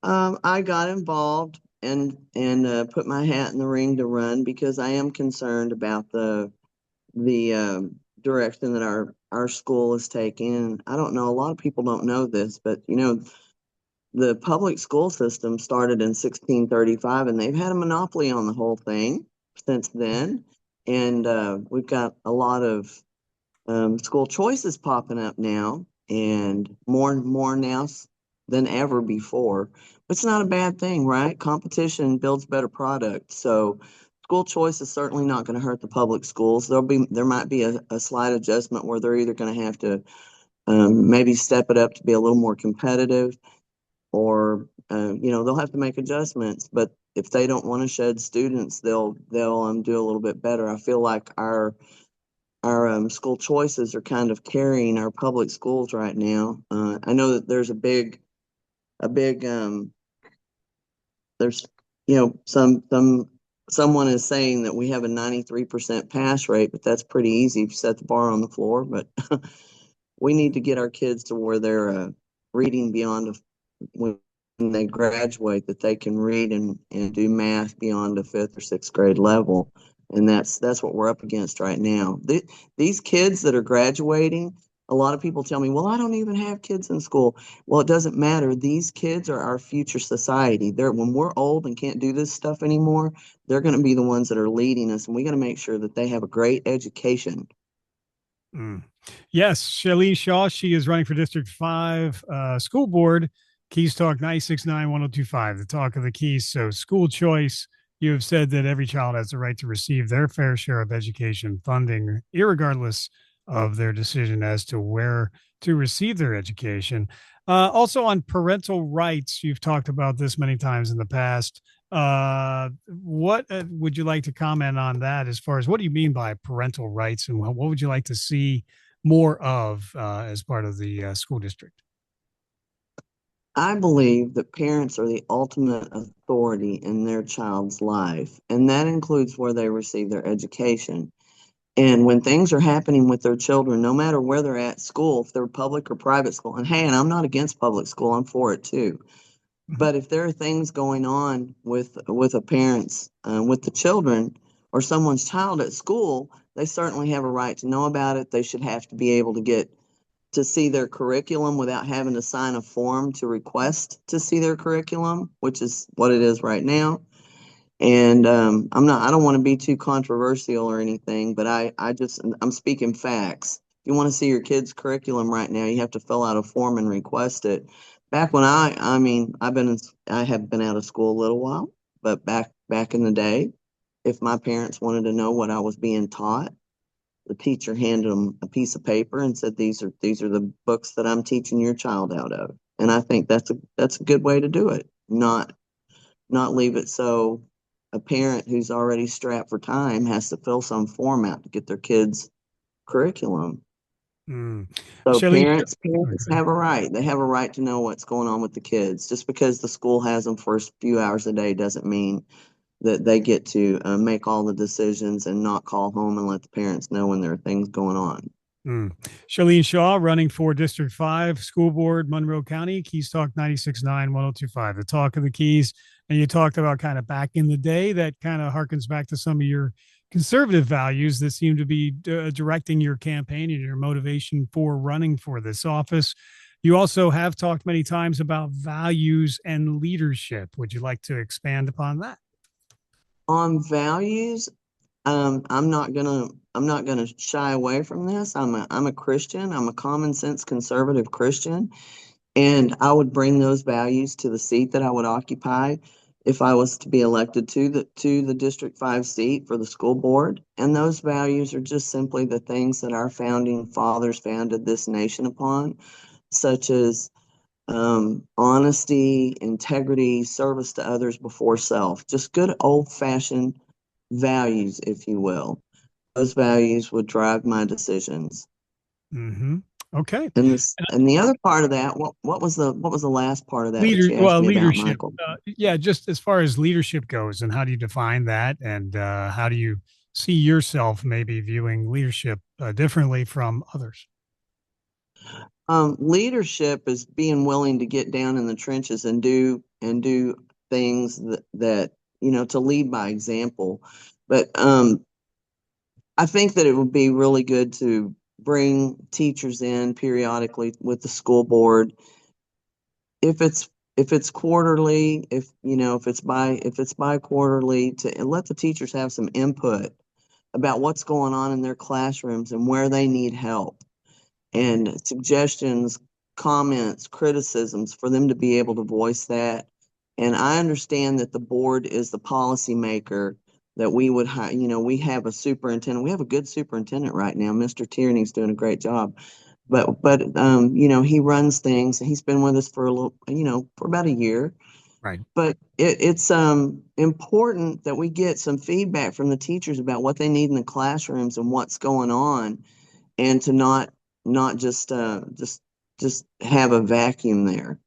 I got involved and put my hat in the ring to run because I am concerned about the direction that our school is taking. And I don't know, a lot of people don't know this, but the public school system started in 1635, and they've had a monopoly on the whole thing since then. And we've got a lot of school choices popping up now. And more now than ever before. It's not a bad thing, right? Competition builds better product. So school choice is certainly not going to hurt the public schools. There might be a slight adjustment where they're either going to have to maybe step it up to be a little more competitive, or they'll have to make adjustments. But if they don't want to shed students, they'll do a little bit better. I feel like our school choices are kind of carrying our public schools right now. I know that there's there's someone is saying that we have a 93% pass rate, but that's pretty easy if you set the bar on the floor. But we need to get our kids to where they're reading beyond when they graduate, that they can read and do math beyond a 5th or 6th grade level. And that's what we're up against right now. These kids that are graduating, a lot of people tell me, well, I don't even have kids in school. Well, it doesn't matter. These kids are our future society. When we're old and can't do this stuff anymore, they're going to be the ones that are leading us, and we got to make sure that they have a great education. Yes, Chelyn Shaw, she is running for District 5 School Board. Keys Talk 96.9 the talk of the Keys. So school choice, you have said that every child has the right to receive their fair share of education funding, irregardless of their decision as to where to receive their education. Also on parental rights, you've talked about this many times in the past. What would you like to comment on that, as far as what do you mean by parental rights, and what would you like to see more of as part of the school district? I believe that parents are the ultimate authority in their child's life, and that includes where they receive their education. And when things are happening with their children, no matter where they're at school, if they're public or private school, and I'm not against public school, I'm for it too. But if there are things going on with a parent's, with the children or someone's child at school, they certainly have a right to know about it. They should have to be able to get to see their curriculum without having to sign a form to request to see their curriculum, which is what it is right now. And I don't want to be too controversial or anything, but I'm speaking facts. If you want to see your kid's curriculum right now, you have to fill out a form and request it. Back when I have been out of school a little while, but back in the day, if my parents wanted to know what I was being taught, the teacher handed them a piece of paper and said, these are the books that I'm teaching your child out of. And I think that's a good way to do it. Not leave it so a parent who's already strapped for time has to fill some form out to get their kids' curriculum. So Shelley, parents have a right. They have a right to know what's going on with the kids. Just because the school has them for a few hours a day doesn't mean that they get to make all the decisions and not call home and let the parents know when there are things going on. Chelyn Shaw, running for District 5 School Board, Monroe County. Keys Talk 96.9 the talk of the Keys. And you talked about kind of back in the day, that kind of harkens back to some of your conservative values that seem to be directing your campaign and your motivation for running for this office. You also have talked many times about values and leadership. Would you like to expand upon that? On values, I'm not gonna shy away from this. I'm a Christian. I'm a common sense conservative Christian, and I would bring those values to the seat that I would occupy if I was to be elected to the District 5 seat for the school board. And those values are just simply the things that our founding fathers founded this nation upon, such as honesty, integrity, service to others before self. Just good old-fashioned values, if you will. Those values would drive my decisions. Okay. And the other part of that, what was the last part of that? Leadership. Just as far as leadership goes, and how do you define that, and how do you see yourself maybe viewing leadership differently from others? Leadership is being willing to get down in the trenches and do things that to lead by example. But I think that it would be really good to bring teachers in periodically with the school board. If it's quarterly, if it's bi quarterly, to let the teachers have some input about what's going on in their classrooms and where they need help, and suggestions, comments, criticisms, for them to be able to voice that. And I understand that the board is the policymaker, that we would, we have a superintendent. We have a good superintendent right now. Mr. Tierney's doing a great job. But he runs things. He's been with us for a little, for about a year. Right. But it's important that we get some feedback from the teachers about what they need in the classrooms and what's going on, and to not just have a vacuum there.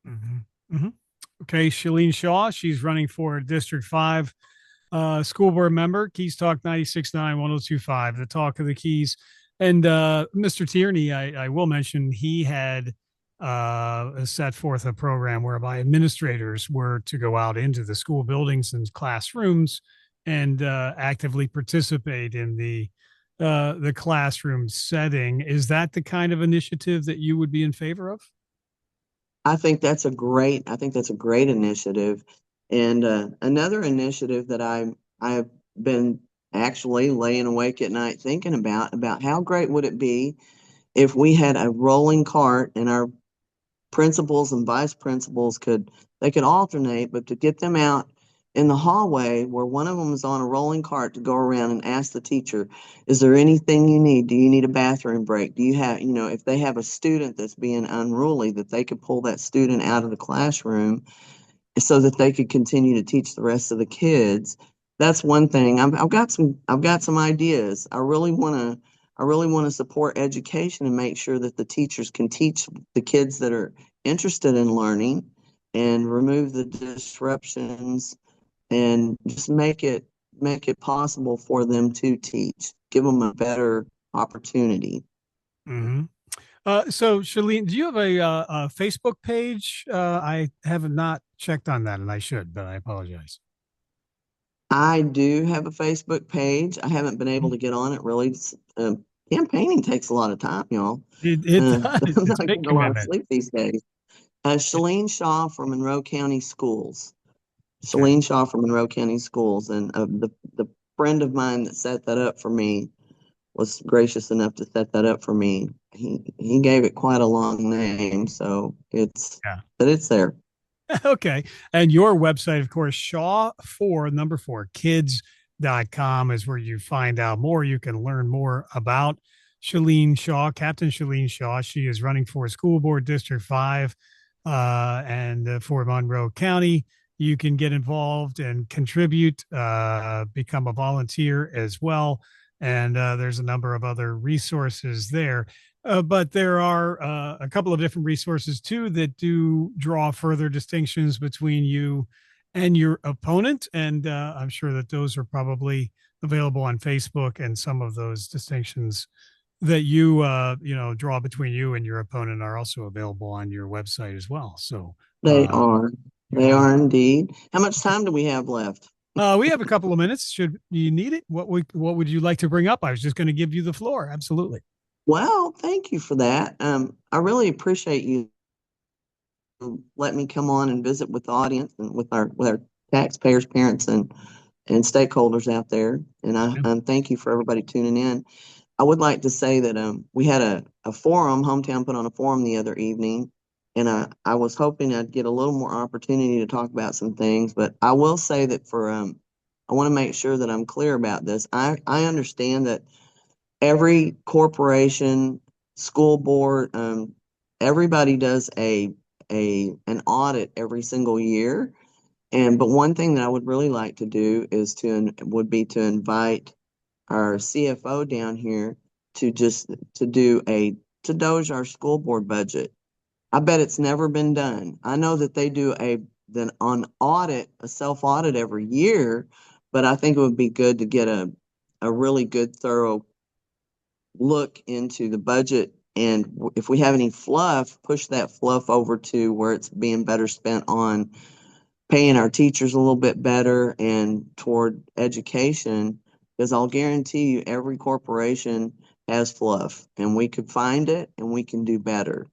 Mm-hmm. Mm-hmm. Okay, Chelyn Shaw, she's running for District 5 school board member, Keys Talk 96.9, 1025, the talk of the Keys. And Mr. Tierney, I will mention, he had set forth a program whereby administrators were to go out into the school buildings and classrooms and actively participate in the classroom setting. Is that the kind of initiative that you would be in favor of? I think that's a great initiative. And another initiative that I've been actually laying awake at night thinking about how great would it be if we had a rolling cart, and our principals and vice principals could alternate, but to get them out in the hallway where one of them is on a rolling cart to go around and ask the teacher, is there anything you need? Do you need a bathroom break? Do you have, if they have a student that's being unruly, that they could pull that student out of the classroom so that they could continue to teach the rest of the kids. That's one thing. I've got some ideas. I really want to support education and make sure that the teachers can teach the kids that are interested in learning, and remove the disruptions, and just make it possible for them to teach, give them a better opportunity. Mm-hmm. So Chelyn, do you have a Facebook page? I have not checked on that, and I should, but I apologize. I do have a Facebook page. I haven't been able to get on it really. Campaigning takes a lot of time, y'all. It does. I'm It's not a big getting a lot of commitment. sleep these days. Chelyn Shaw from Monroe County Schools. Chelyn Shaw from Monroe County Schools. And the friend of mine that set that up for me was gracious enough to set that up for me. He gave it quite a long name, so it's there. Okay. And your website, of course, Shaw4kids.com is where you find out more. You can learn more about Chelyn Shaw, Captain Chelyn Shaw. She is running for School Board District 5 and for Monroe County. You can get involved and contribute, become a volunteer as well. And there's a number of other resources there. But there are a couple of different resources, too, that do draw further distinctions between you and your opponent. And I'm sure that those are probably available on Facebook, and some of those distinctions that you draw between you and your opponent are also available on your website as well. So They are indeed. How much time do we have left? We have a couple of minutes. Should you need it? What would you like to bring up? I was just going to give you the floor. Absolutely. Well, thank you for that. I really appreciate you letting me come on and visit with the audience and with our taxpayers, parents, and stakeholders out there. And I thank you for everybody tuning in. I would like to say that we had a forum, Hometown put on a forum the other evening, and I was hoping I'd get a little more opportunity to talk about some things. But I will say that I want to make sure that I'm clear about this. I understand that every corporation, school board, everybody does an audit every single year. But one thing that I would really like to do would be to invite our CFO down here to doge our school board budget. I bet it's never been done. I know that they do a self audit every year, but I think it would be good to get a really good, thorough look into the budget, and if we have any fluff, push that fluff over to where it's being better spent on paying our teachers a little bit better and toward education, because I'll guarantee you every corporation has fluff, and we could find it and we can do better.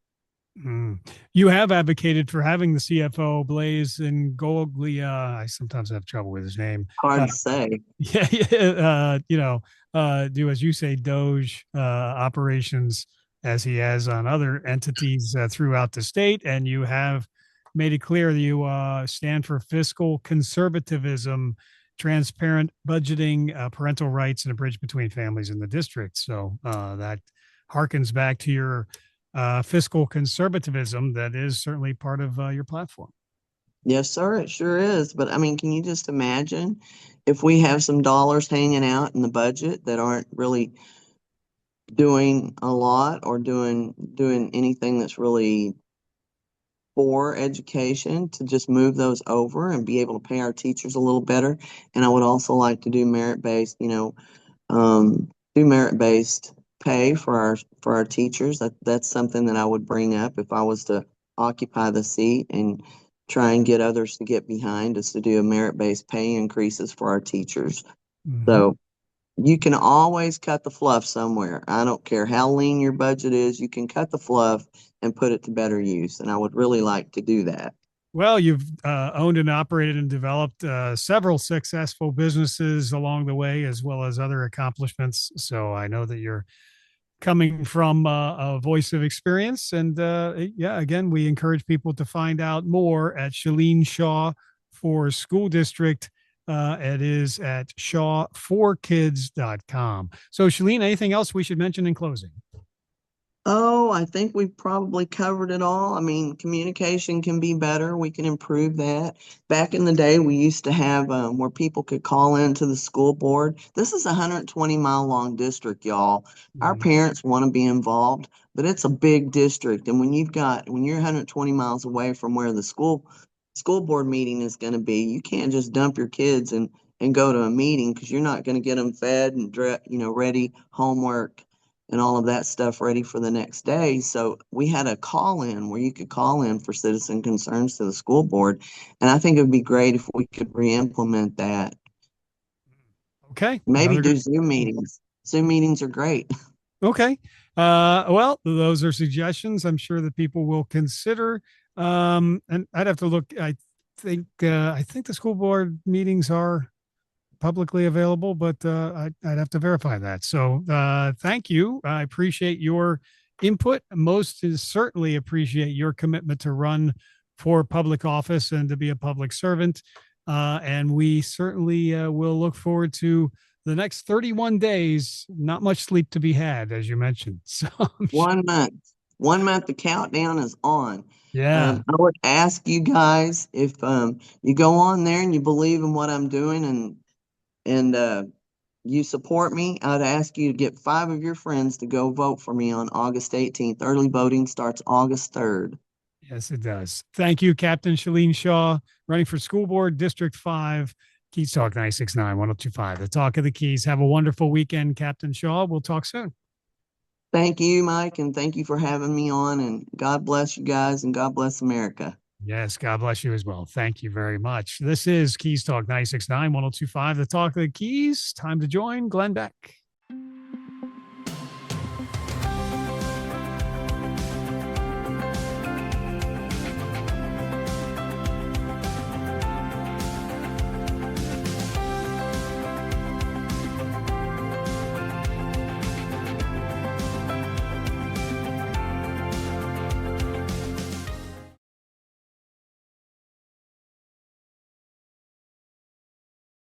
You have advocated for having the CFO Blaze and Goglia. I sometimes have trouble with his name. Hard to say. Yeah. Do, as you say, Doge operations as he has on other entities throughout the state. And you have made it clear that you stand for fiscal conservatism, transparent budgeting, parental rights, and a bridge between families in the district. So that harkens back to your fiscal conservatism that is certainly part of your platform. Yes, sir, it sure is. But I mean, can you just imagine if we have some dollars hanging out in the budget that aren't really doing a lot or doing anything that's really for education, to just move those over and be able to pay our teachers a little better. And I would also like to do merit-based, do merit-based pay for our teachers. That's something that I would bring up if I was to occupy the seat and try and get others to get behind, is to do a merit-based pay increases for our teachers. So you can always cut the fluff somewhere. I don't care how lean your budget is, you can cut the fluff and put it to better use. And I would really like to do that. Well, you've owned and operated and developed several successful businesses along the way, as well as other accomplishments. So I know that you're coming from a voice of experience. And again, we encourage people to find out more at Chelyn Shaw for School District. It is at shawforkids.com. So Chelyn, anything else we should mention in closing? Oh, I think we've probably covered it all. I mean, communication can be better. We can improve that. Back in the day, we used to have where people could call into the school board. This is a 120-mile long district, y'all. Our parents want to be involved, but it's a big district. And when you're 120 miles away from where the school board meeting is going to be, you can't just dump your kids and go to a meeting, because you're not going to get them fed and ready, homework and all of that stuff ready for the next day. So we had a call in where you could call in for citizen concerns to the school board. And I think it would be great if we could re-implement that. Okay. Maybe do Zoom meetings. Zoom meetings are great. Okay. Well, those are suggestions I'm sure that people will consider. And I'd have to look. I think the school board meetings are publicly available, but I'd have to verify that. So thank you. I appreciate your input. Most certainly appreciate your commitment to run for public office and to be a public servant. And we certainly will look forward to the next 31 days. Not much sleep to be had, as you mentioned. So 1 month. 1 month, the countdown is on. Yeah. I would ask you guys, if you go on there and you believe in what I'm doing and you support me, I'd ask you to get 5 of your friends to go vote for me on August 18th. Early voting starts August 3rd. Yes, it does. Thank you, Captain Chelyn Shaw, running for School Board District 5, Keys Talk 96.9, 102.5, the Talk of the Keys. Have a wonderful weekend, Captain Shaw. We'll talk soon. Thank you, Mike, and thank you for having me on, and God bless you guys, and God bless America. Yes, God bless you as well. Thank you very much. This is Keys Talk 96.9, 102.5, the Talk of the Keys. Time to join Glenn Beck.